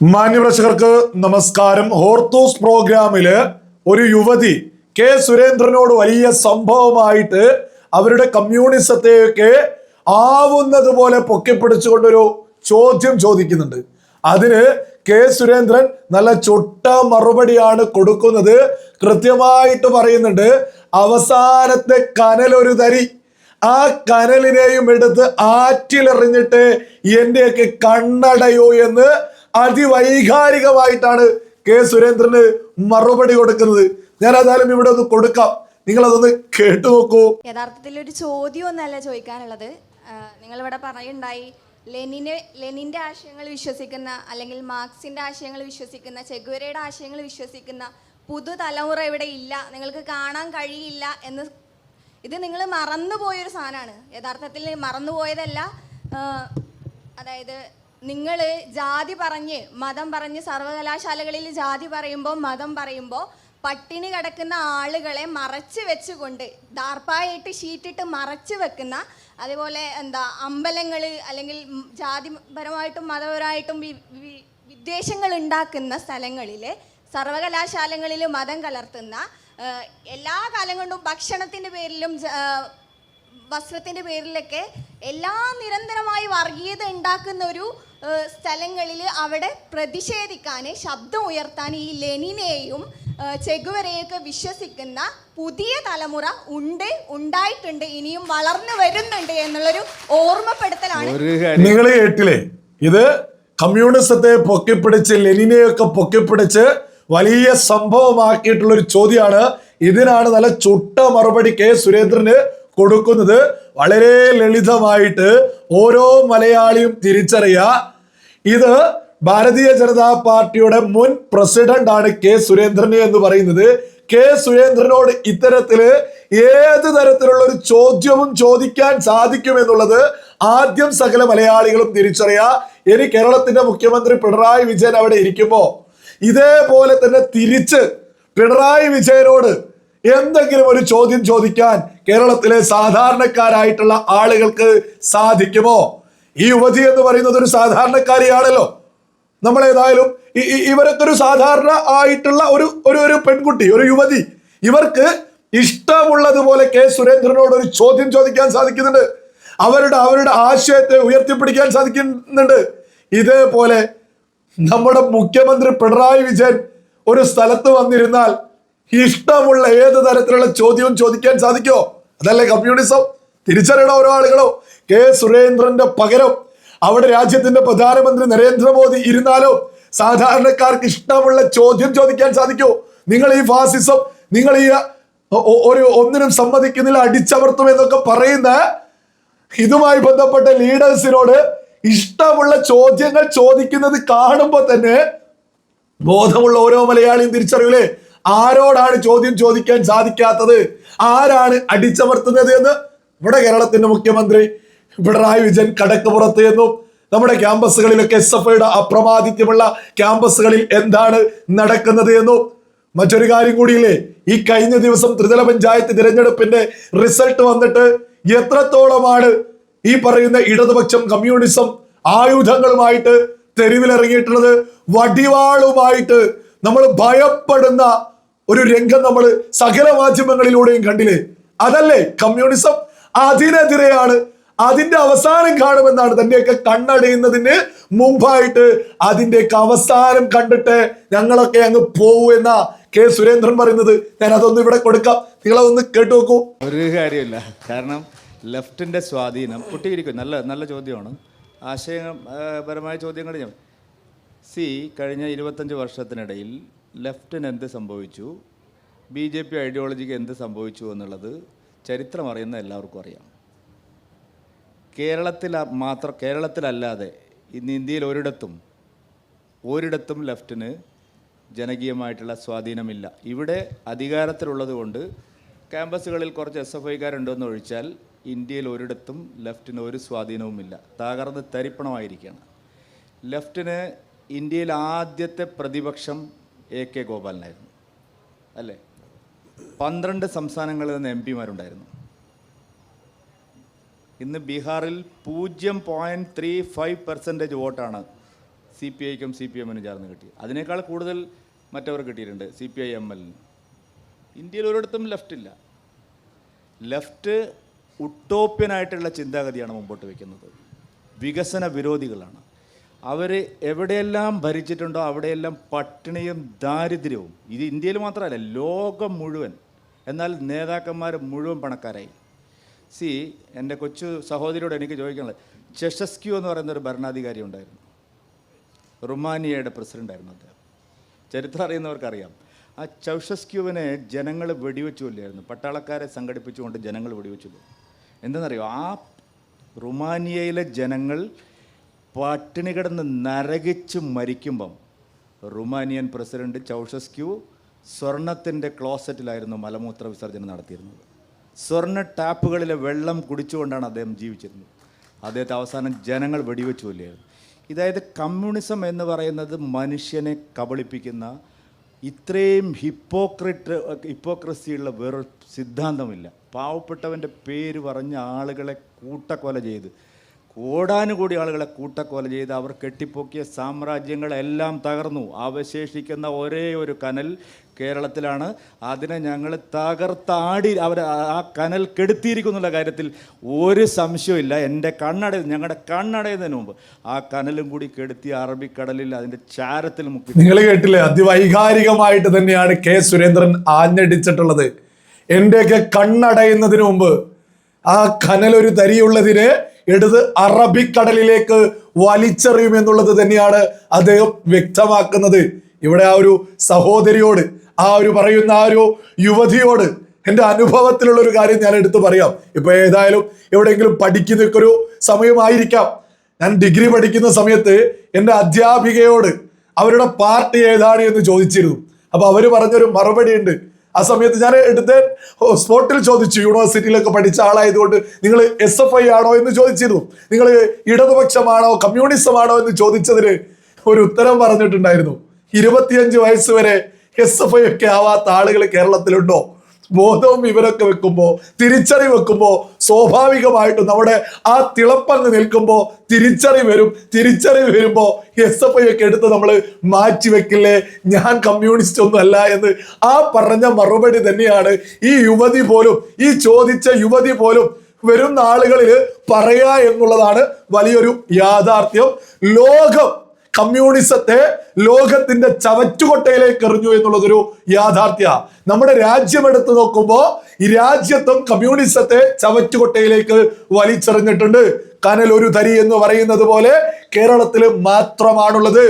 മാന്യപ്രേക്ഷകർക്ക് നമസ്കാരം. ഹോർത്തൂസ് പ്രോഗ്രാമില് ഒരു യുവതി കെ സുരേന്ദ്രനോട് വലിയ സംഭവമായിട്ട് അവരുടെ കമ്മ്യൂണിസത്തെയൊക്കെ ആവുന്നത് പോലെ പൊക്കിപ്പിടിച്ചുകൊണ്ടൊരു ചോദ്യം ചോദിക്കുന്നുണ്ട്. അതിന് കെ സുരേന്ദ്രൻ നല്ല ചൊട്ട മറുപടിയാണ് കൊടുക്കുന്നത്. കൃത്യമായിട്ട് പറയുന്നുണ്ട്, അവസാനത്തെ കനലൊരു തരി, ആ കനലിനെയും എടുത്ത് ആറ്റിലെറിഞ്ഞിട്ട് എന്റെയൊക്കെ കണ്ണടയോ എന്ന് അതിവൈകാരികമായിട്ടാണ് കെ സുരേന്ദ്രന് മറുപടി കൊടുക്കുന്നത്. ഞാൻ ഏതായാലും ഇവിടെ ഒന്ന് കൊടുക്കാം, നിങ്ങൾ അതൊന്ന് കേട്ടു നോക്കൂ. യഥാർത്ഥത്തിൽ ഒരു ചോദ്യം ഒന്നല്ല ചോദിക്കാനുള്ളത്. നിങ്ങൾ ഇവിടെ പറയുണ്ടായി, ലെനിന്റെ ആശയങ്ങൾ വിശ്വസിക്കുന്ന, അല്ലെങ്കിൽ മാർക്സിന്റെ ആശയങ്ങൾ വിശ്വസിക്കുന്ന, ചെഗുവേരയുടെ ആശയങ്ങൾ വിശ്വസിക്കുന്ന പുതുതലമുറ ഇവിടെ ഇല്ല, നിങ്ങൾക്ക് കാണാൻ കഴിയില്ല എന്ന്. ഇത് നിങ്ങൾ മറന്നുപോയൊരു സാധനമാണ്. യഥാർത്ഥത്തിൽ മറന്നുപോയതല്ല. അതായത് നിങ്ങൾ ജാതി പറഞ്ഞ്, മതം പറഞ്ഞ്, സർവകലാശാലകളിൽ ജാതി പറയുമ്പോൾ, മതം പറയുമ്പോൾ പട്ടിണി കിടക്കുന്ന ആളുകളെ മറച്ചു വെച്ചുകൊണ്ട്, ദാർപ്പായിട്ട് ഷീറ്റിട്ട് മറച്ചു വെക്കുന്ന, അതേപോലെ അമ്പലങ്ങൾ അല്ലെങ്കിൽ ജാതിപരമായിട്ടും മതപരമായിട്ടും വിദ്വേഷങ്ങൾ ഉണ്ടാക്കുന്ന സ്ഥലങ്ങളിൽ, സർവകലാശാലകളിൽ മതം കലർത്തുന്ന, എല്ലാ കാലം കൊണ്ടും ഭക്ഷണത്തിൻ്റെ പേരിലും വസ്ത്രത്തിൻ്റെ പേരിലൊക്കെ എല്ലാം നിരന്തരമായി വർഗീയത ഉണ്ടാക്കുന്ന ഒരു സ്ഥലങ്ങളിൽ അവിടെ പ്രതിഷേധിക്കാൻ, ശബ്ദം ഉയർത്താൻ ഈ ലെനിനെയും ചെഗുവേരയൊക്കെ വിശ്വസിക്കുന്ന പുതിയ തലമുറ ഉണ്ടായിട്ടുണ്ട്, ഇനിയും വളർന്നു വരുന്നുണ്ട് എന്നുള്ളൊരു ഓർമ്മപ്പെടുത്തലാണ്. നിങ്ങൾ കേട്ടില്ലേ? ഇത് കമ്മ്യൂണിസത്തെ പൊക്കിപ്പിടിച്ച്, ലെനിനെയൊക്കെ പൊക്കിപ്പിടിച്ച് വലിയ സംഭവമാക്കിയിട്ടുള്ള ഒരു ചോദ്യമാണ്. ഇതിനാണ് നല്ല ചുട്ട മറുപടി കെ സുരേന്ദ്രന് കൊടുക്കുന്നത്. വളരെ ലളിതമായിട്ട് ഓരോ മലയാളിയും തിരിച്ചറിയുക, ഇത് ഭാരതീയ ജനതാ പാർട്ടിയുടെ മുൻ പ്രസിഡന്റ് ആണ് കെ സുരേന്ദ്രൻ എന്ന് പറയുന്നത്. കെ സുരേന്ദ്രനോട് ഇത്തരത്തില് ഏത് തരത്തിലുള്ള ഒരു ചോദ്യവും ചോദിക്കാൻ സാധിക്കുമെന്നുള്ളത് ആദ്യം സകല മലയാളികളും തിരിച്ചറിയുക. ഇനി കേരളത്തിന്റെ മുഖ്യമന്ത്രി പിണറായി വിജയൻ അവിടെ ഇരിക്കുമ്പോ ഇതേപോലെ തന്നെ തിരിച്ച് പിണറായി വിജയനോട് എന്തെങ്കിലും ഒരു ചോദ്യം ചോദിക്കാൻ കേരളത്തിലെ സാധാരണക്കാരായിട്ടുള്ള ആളുകൾക്ക് സാധിക്കുമോ? ഈ യുവതി എന്ന് പറയുന്നത് ഒരു സാധാരണക്കാരിയാണല്ലോ. നമ്മളേതായാലും ഇവരൊക്കെ ഒരു സാധാരണ ആയിട്ടുള്ള ഒരു പെൺകുട്ടി, ഒരു യുവതി. ഇവർക്ക് ഇഷ്ടമുള്ളതുപോലെ കെ സുരേന്ദ്രനോട് ഒരു ചോദ്യം ചോദിക്കാൻ സാധിക്കുന്നുണ്ട്. അവരുടെ ആശയത്തെ ഉയർത്തിപ്പിടിക്കാൻ സാധിക്കുന്നുണ്ട്. ഇതേപോലെ നമ്മുടെ മുഖ്യമന്ത്രി പിണറായി വിജയൻ ഒരു സ്ഥലത്ത് വന്നിരുന്നാൽ ഇഷ്ടമുള്ള ഏത് തരത്തിലുള്ള ചോദ്യവും ചോദിക്കാൻ സാധിക്കോ? അതല്ലേ കമ്മ്യൂണിസം? തിരിച്ചറിയണ ഓരോ ആളുകളോ. കെ സുരേന്ദ്രന്റെ പകരം അവിടെ രാജ്യത്തിന്റെ പ്രധാനമന്ത്രി നരേന്ദ്രമോദി ഇരുന്നാലോ സാധാരണക്കാർക്ക് ഇഷ്ടമുള്ള ചോദ്യം ചോദിക്കാൻ സാധിക്കോ? നിങ്ങൾ ഈ ഫാസിസം, നിങ്ങൾ ഈ ഒന്നിനും സമ്മതിക്കുന്നില്ല, അടിച്ചമർത്തും എന്നൊക്കെ പറയുന്ന ഇതുമായി ബന്ധപ്പെട്ട ലീഡേഴ്സിനോട് ഇഷ്ടമുള്ള ചോദ്യങ്ങൾ ചോദിക്കുന്നത് കാണുമ്പോൾ തന്നെ ബോധമുള്ള ഓരോ മലയാളിയും തിരിച്ചറിയൂലേ ആരോടാണ് ചോദ്യം ചോദിക്കാൻ സാധിക്കാത്തത്, ആരാണ് അടിച്ചമർത്തുന്നത് എന്ന്. ഇവിടെ കേരളത്തിന്റെ മുഖ്യമന്ത്രി പിണറായി വിജയൻ കടക്ക് പുറത്ത് എന്നും നമ്മുടെ ക്യാമ്പസുകളിലൊക്കെ SFIയുടെ അപ്രമാദിത്യമുള്ള ക്യാമ്പസുകളിൽ എന്താണ് നടക്കുന്നത് എന്നും. മറ്റൊരു കാര്യം കൂടിയില്ലേ, ഈ കഴിഞ്ഞ ദിവസം ത്രിതല പഞ്ചായത്ത് തിരഞ്ഞെടുപ്പിന്റെ റിസൾട്ട് വന്നിട്ട് എത്രത്തോളമാണ് ഈ പറയുന്ന ഇടതുപക്ഷം, കമ്മ്യൂണിസം ആയുധങ്ങളുമായിട്ട് തെരുവിലിറങ്ങിയിട്ടുള്ളത്. വടിവാളുമായിട്ട് നമ്മൾ ഭയപ്പെടുന്ന ഒരു രംഗം നമ്മൾ സകല മാധ്യമങ്ങളിലൂടെയും കണ്ടില്ലേ? അതല്ലേ കമ്മ്യൂണിസം? അതിനെതിരെയാണ്, അതിന്റെ അവസാനം കാണുമെന്നാണ്, തന്റെയൊക്കെ കണ്ണടയുന്നതിന് മുമ്പായിട്ട് അതിന്റെയൊക്കെ അവസാനം കണ്ടിട്ട് ഞങ്ങളൊക്കെ അങ്ങ് പോവൂ എന്ന കെ സുരേന്ദ്രൻ പറയുന്നത്. ഞാൻ അതൊന്നും ഇവിടെ കൊടുക്കാം, നിങ്ങളതൊന്ന് കേട്ടു നോക്കൂ. ഒരു കാര്യമില്ല, കാരണം ലെഫ്റ്റിന്റെ സ്വാധീനം പൊട്ടിയിരിക്കും. നല്ല ചോദ്യമാണ്, ആശയപരമായ ചോദ്യങ്ങൾ. ഞാൻ കഴിഞ്ഞ 25 വർഷത്തിനിടയിൽ ലെഫ്റ്റിന് എന്ത് സംഭവിച്ചു, BJP ഐഡിയോളജിക്ക് എന്ത് സംഭവിച്ചു എന്നുള്ളത് ചരിത്രം അറിയുന്ന എല്ലാവർക്കും അറിയാം. കേരളത്തിലല്ലാതെ ഇന്ന് ഇന്ത്യയിൽ ഒരിടത്തും ലെഫ്റ്റിന് ജനകീയമായിട്ടുള്ള സ്വാധീനമില്ല. ഇവിടെ അധികാരത്തിലുള്ളത് കൊണ്ട് ക്യാമ്പസുകളിൽ കുറച്ച് SFIക്കാരുണ്ടെന്ന് ഒഴിച്ചാൽ ഇന്ത്യയിൽ ഒരിടത്തും ലെഫ്റ്റിന് ഒരു സ്വാധീനവുമില്ല. തകർന്ന് തരിപ്പണമായിരിക്കുകയാണ്. ലെഫ്റ്റിന് ഇന്ത്യയിൽ ആദ്യത്തെ പ്രതിപക്ഷം AK ഗോപാലനായിരുന്നു, അല്ലേ? 12 സംസ്ഥാനങ്ങളിൽ നിന്ന് MP മാരുണ്ടായിരുന്നു. ഇന്ന് ബീഹാറിൽ 0.35% വോട്ടാണ് CPIക്കും CPM-നും ചേർന്ന് കിട്ടി. അതിനേക്കാൾ കൂടുതൽ മറ്റവർ കിട്ടിയിട്ടുണ്ട്, CPI ML-ന്. ഇന്ത്യയിൽ ഒരിടത്തും ലെഫ്റ്റില്ല. ലെഫ്റ്റ് ഉട്ടോപ്യനായിട്ടുള്ള ചിന്താഗതിയാണ് മുമ്പോട്ട് വയ്ക്കുന്നത്. വികസന വിരോധികളാണ് അവർ. എവിടെയെല്ലാം ഭരിച്ചിട്ടുണ്ടോ അവിടെയെല്ലാം പട്ടിണിയും ദാരിദ്ര്യവും. ഇത് ഇന്ത്യയിൽ മാത്രമല്ല, ലോകം മുഴുവൻ. എന്നാൽ നേതാക്കന്മാർ മുഴുവൻ പണക്കാരായി. എൻ്റെ കൊച്ചു സഹോദരിയോട് എനിക്ക് ചോദിക്കാനുള്ളത്, ചെഷസ്ക്യൂ എന്ന് പറയുന്നൊരു ഭരണാധികാരി ഉണ്ടായിരുന്നു, റുമാനിയയുടെ പ്രസിഡൻ്റായിരുന്നു അദ്ദേഹം. ചരിത്രം അറിയുന്നവർക്കറിയാം. ആ ചൗഷസ്ക്യൂവിനെ ജനങ്ങൾ വെടിവെച്ചു കൊല്ലായിരുന്നു. പട്ടാളക്കാരെ സംഘടിപ്പിച്ചുകൊണ്ട് ജനങ്ങൾ വെടിവെച്ചു. എന്തെന്നറിയോ, ആ റുമാനിയയിലെ ജനങ്ങൾ പട്ടിണി കിടന്ന് നരകിച്ച് മരിക്കുമ്പം റുമാനിയൻ പ്രസിഡന്റ് ചൗഷസ്ക്യൂ സ്വർണത്തിൻ്റെ ക്ലോസറ്റിലായിരുന്നു മലമൂത്ര വിസർജനം നടത്തിയിരുന്നത്. സ്വർണ്ണ ടാപ്പുകളിലെ വെള്ളം കുടിച്ചുകൊണ്ടാണ് അദ്ദേഹം ജീവിച്ചിരുന്നത്. അദ്ദേഹത്തെ അവസാനം ജനങ്ങൾ വെടിവെച്ചു കൊല്ലായിരുന്നു. ഇതായത് കമ്മ്യൂണിസം എന്ന് പറയുന്നത് മനുഷ്യനെ കബളിപ്പിക്കുന്ന, ഇത്രയും ഹിപ്പോക്രസിയുള്ള വേറൊരു സിദ്ധാന്തമില്ല. പാവപ്പെട്ടവൻ്റെ പേര് പറഞ്ഞ ആളുകളെ കൂട്ടക്കൊല ചെയ്ത്, കോടാനുകൂടി ആളുകളെ കൂട്ടക്കൊല ചെയ്ത് അവർ കെട്ടിപ്പൊക്കിയ സാമ്രാജ്യങ്ങളെല്ലാം തകർന്നു. അവശേഷിക്കുന്ന ഒരേ ഒരു കനൽ കേരളത്തിലാണ്. അതിനെ ഞങ്ങൾ തകർത്താടി ആ കനൽ കെടുത്തിയിരിക്കുന്നുള്ള കാര്യത്തിൽ ഒരു സംശയമില്ല. ഞങ്ങളുടെ കണ്ണടയുന്നതിന് മുമ്പ് ആ കനലും കൂടി കെടുത്തി അറബിക്കടലിൽ അതിൻ്റെ ചാരത്തിൽ മുക്കി. നിങ്ങൾ കേട്ടില്ലേ, അതിവൈകാരികമായിട്ട് തന്നെയാണ് കെ സുരേന്ദ്രൻ ആഞ്ഞടിച്ചിട്ടുള്ളത്. എൻ്റെയൊക്കെ കണ്ണടയുന്നതിന് മുമ്പ് ആ കനലൊരു തരിയുള്ളതിനെ എടുത്ത് അറബിക്കടലിലേക്ക് വലിച്ചെറിയുമെന്നുള്ളത് തന്നെയാണ് അദ്ദേഹം വ്യക്തമാക്കുന്നത്. ഇവിടെ ആ ഒരു സഹോദരിയോട്, ആ ഒരു പറയുന്ന ആ ഒരു യുവതിയോട് എൻ്റെ അനുഭവത്തിലുള്ള ഒരു കാര്യം ഞാൻ എടുത്തു പറയാം. ഇപ്പൊ ഏതായാലും എവിടെയെങ്കിലും പഠിക്കുന്നൊരു സമയമായിരിക്കാം. ഞാൻ ഡിഗ്രി പഠിക്കുന്ന സമയത്ത് എൻ്റെ അധ്യാപികയോട് അവരുടെ പാർട്ടി ഏതാണ് എന്ന് ചോദിച്ചിരുന്നു. അപ്പൊ അവര് പറഞ്ഞൊരു മറുപടി ഉണ്ട്. ആ സമയത്ത് ഞാൻ എടുത്ത് സ്പോട്ടിൽ ചോദിച്ചു, യൂണിവേഴ്സിറ്റിയിലൊക്കെ പഠിച്ച ആളായതുകൊണ്ട്, നിങ്ങൾ SFI ആണോ എന്ന് ചോദിച്ചിരുന്നു. നിങ്ങൾ ഇടതുപക്ഷമാണോ കമ്മ്യൂണിസമാണോ എന്ന് ചോദിച്ചതിന് ഒരു ഉത്തരം പറഞ്ഞിട്ടുണ്ടായിരുന്നു. 25 വയസ്സ് വരെ SFI ഒക്കെ ആവാത്ത ആളുകൾ കേരളത്തിലുണ്ടോ? ബോധവും ഇവരൊക്കെ വെക്കുമ്പോൾ, തിരിച്ചറിവ് വെക്കുമ്പോൾ, സ്വാഭാവികമായിട്ടും നമ്മുടെ ആ തിളപ്പങ്ങ് നിൽക്കുമ്പോൾ തിരിച്ചറിവ് വരും. തിരിച്ചറിവ് വരുമ്പോൾ SFI ഒക്കെ എടുത്ത് നമ്മൾ മാറ്റി വെക്കില്ലേ, ഞാൻ കമ്മ്യൂണിസ്റ്റ് ഒന്നും അല്ല എന്ന് ആ പറഞ്ഞ മറുപടി തന്നെയാണ് ഈ യുവതി പോലും, ഈ ചോദിച്ച യുവതി പോലും വരുന്ന ആളുകളിൽ പറയാ എന്നുള്ളതാണ് വലിയൊരു യാഥാർത്ഥ്യം. ലോകം കമ്മ്യൂണിസത്തെ ലോകത്തിന്റെ ചവറ്റുകൊട്ടയിലേക്ക് എറിഞ്ഞു എന്നുള്ളതൊരു യാഥാർത്ഥ്യ. നമ്മുടെ രാജ്യം എടുത്തു നോക്കുമ്പോൾ ഈ രാജ്യത്തും കമ്മ്യൂണിസത്തെ ചവറ്റുകൊട്ടയിലേക്ക് വലിച്ചെറിഞ്ഞിട്ടുണ്ട്. കനൽ ഒരു തരി എന്ന് പറയുന്നത് പോലെ കേരളത്തിൽ മാത്രമാണുള്ളത്.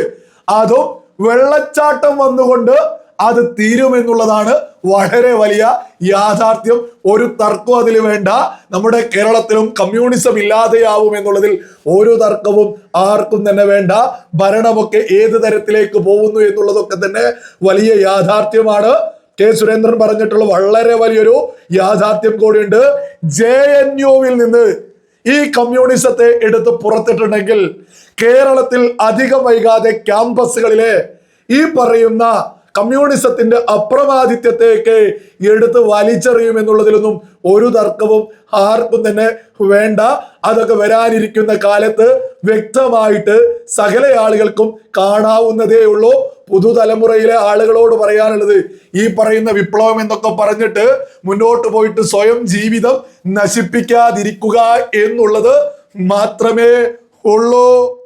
അതും വെള്ളച്ചാട്ടം വന്നുകൊണ്ട് അത് തീരുമെന്നുള്ളതാണ് വളരെ വലിയ യാഥാർത്ഥ്യം. ഒരു തർക്കവും അതിൽ വേണ്ട. നമ്മുടെ കേരളത്തിലും കമ്മ്യൂണിസം ഇല്ലാതെയാവും എന്നുള്ളതിൽ ഒരു തർക്കവും ആർക്കും തന്നെ വേണ്ട. ഭരണമൊക്കെ ഏത് തരത്തിലേക്ക് പോകുന്നു എന്നുള്ളതൊക്കെ തന്നെ വലിയ യാഥാർത്ഥ്യമാണ്. കെ സുരേന്ദ്രൻ പറഞ്ഞിട്ടുള്ള വളരെ വലിയൊരു യാഥാർത്ഥ്യം കൂടിയുണ്ട്. JNU-വിൽ നിന്ന് ഈ കമ്മ്യൂണിസത്തെ എടുത്ത് പുറത്തിട്ടുണ്ടെങ്കിൽ കേരളത്തിൽ അധികം വൈകാതെ ക്യാമ്പസുകളിലെ ഈ പറയുന്ന കമ്മ്യൂണിസത്തിന്റെ അപ്രമാദിത്യത്തേക്ക് എടുത്ത് വലിച്ചെറിയുമെന്നുള്ളതിലൊന്നും ഒരു തർക്കവും ആർക്കും തന്നെ വേണ്ട. അതൊക്കെ വരാനിരിക്കുന്ന കാലത്ത് വ്യക്തമായിട്ട് സകല ആളുകൾക്കും കാണാവുന്നതേ ഉള്ളൂ. പുതുതലമുറയിലെ ആളുകളോട് പറയാനുള്ളത്, ഈ പറയുന്ന വിപ്ലവം എന്നൊക്കെ പറഞ്ഞിട്ട് മുന്നോട്ട് പോയിട്ട് സ്വയം ജീവിതം നശിപ്പിക്കാതിരിക്കുക എന്നുള്ളത് മാത്രമേ ഉള്ളൂ.